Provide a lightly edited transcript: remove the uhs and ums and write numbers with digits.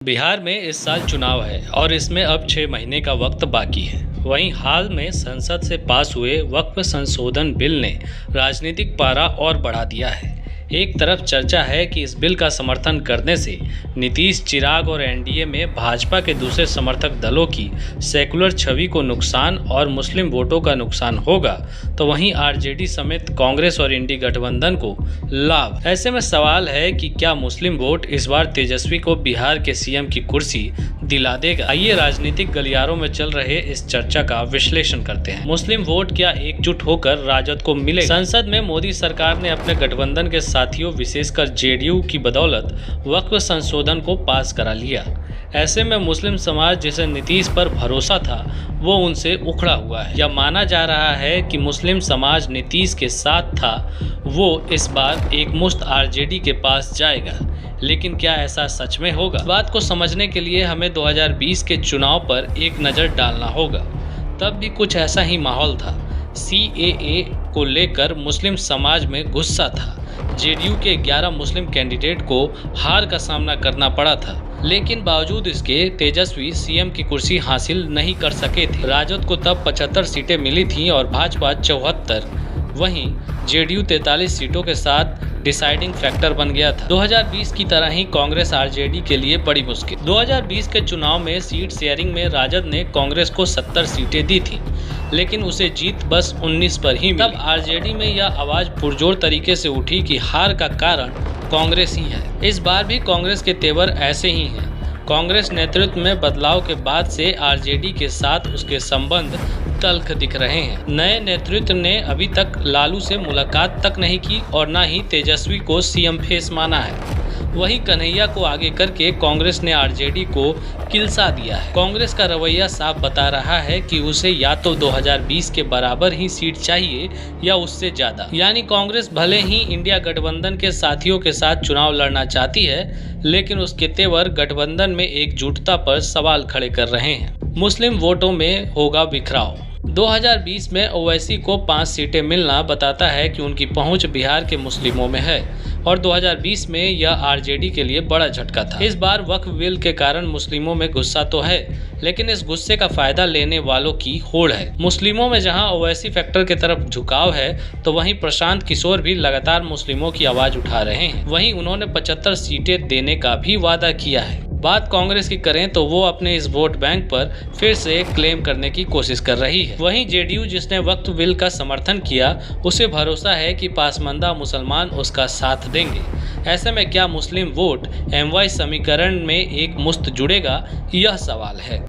बिहार में इस साल चुनाव है और इसमें अब 6 महीने का वक्त बाकी है। वहीं हाल में संसद से पास हुए वक्फ संशोधन बिल ने राजनीतिक पारा और बढ़ा दिया है। एक तरफ चर्चा है कि इस बिल का समर्थन करने से नीतीश, चिराग और एनडीए में भाजपा के दूसरे समर्थक दलों की सेकुलर छवि को नुकसान और मुस्लिम वोटों का नुकसान होगा, तो वहीं आरजेडी समेत कांग्रेस और इंडी गठबंधन को लाभ। ऐसे में सवाल है कि क्या मुस्लिम वोट इस बार तेजस्वी को बिहार के सीएम की कुर्सी दिला देगा। आइए राजनीतिक गलियारों में चल रहे इस चर्चा का विश्लेषण करते हैं। मुस्लिम वोट क्या एकजुट होकर राजद को मिले? संसद में मोदी सरकार ने अपने गठबंधन के साथियों विशेषकर जेडीयू की बदौलत वक्फ संशोधन को पास करा लिया। ऐसे में मुस्लिम समाज जिसे नीतीश पर भरोसा था वो उनसे उखड़ा हुआ है। यह माना जा रहा है कि मुस्लिम समाज नीतीश के साथ था, वो इस बार एकमुश्त आरजेडी के पास जाएगा। लेकिन क्या ऐसा सच में होगा? इस बात को समझने के लिए हमें 2020 के चुनाव पर एक नज़र डालना होगा। तब भी कुछ ऐसा ही माहौल था। सीएए को लेकर मुस्लिम समाज में गुस्सा था। जेडीयू के 11 मुस्लिम कैंडिडेट को हार का सामना करना पड़ा था, लेकिन बावजूद इसके तेजस्वी सीएम की कुर्सी हासिल नहीं कर सके थे। राजद को तब 75 सीटें मिली थीं और भाजपा 74। वहीं जेडीयू 43 सीटों के साथ डिसाइडिंग फैक्टर बन गया था। 2020 की तरह ही कांग्रेस आरजेडी के लिए बड़ी मुश्किल। 2020 के चुनाव में सीट शेयरिंग में राजद ने कांग्रेस को 70 सीटें दी थी, लेकिन उसे जीत बस 19 पर ही मिली। तब आरजेडी में यह आवाज पुरजोर तरीके से उठी कि हार का कारण कांग्रेस ही है। इस बार भी कांग्रेस के तेवर ऐसे ही हैं। कांग्रेस नेतृत्व में बदलाव के बाद से आरजेडी के साथ उसके संबंध तल्ख दिख रहे हैं। नए नेतृत्व ने अभी तक लालू से मुलाकात तक नहीं की और न ही तेजस्वी को सीएम फेस माना है। वहीं कन्हैया को आगे करके कांग्रेस ने आरजेडी को किलसा दिया है। कांग्रेस का रवैया साफ बता रहा है कि उसे या तो 2020 के बराबर ही सीट चाहिए या उससे ज्यादा। यानी कांग्रेस भले ही इंडिया गठबंधन के साथियों के साथ चुनाव लड़ना चाहती है, लेकिन उसके तेवर गठबंधन में एकजुटता पर सवाल खड़े कर रहे हैं। मुस्लिम वोटों में होगा बिखराव। 2020 में ओवैसी को 5 सीटें मिलना बताता है कि उनकी पहुंच बिहार के मुस्लिमों में है और 2020 में यह आरजेडी के लिए बड़ा झटका था। इस बार वक्फ बिल के कारण मुस्लिमों में गुस्सा तो है, लेकिन इस गुस्से का फायदा लेने वालों की होड़ है। मुस्लिमों में जहां ओवैसी फैक्टर की तरफ झुकाव है, तो वहीं प्रशांत किशोर भी लगातार मुस्लिमों की आवाज उठा रहे हैं। वहीं उन्होंने 75 सीटें देने का भी वादा किया है। बात कांग्रेस की करें तो वो अपने इस वोट बैंक पर फिर से क्लेम करने की कोशिश कर रही है। वहीं जेडीयू जिसने वक्फ बिल का समर्थन किया, उसे भरोसा है कि पासमानदा मुसलमान उसका साथ देंगे। ऐसे में क्या मुस्लिम वोट एमवाई समीकरण में एक मुश्त जुड़ेगा, यह सवाल है।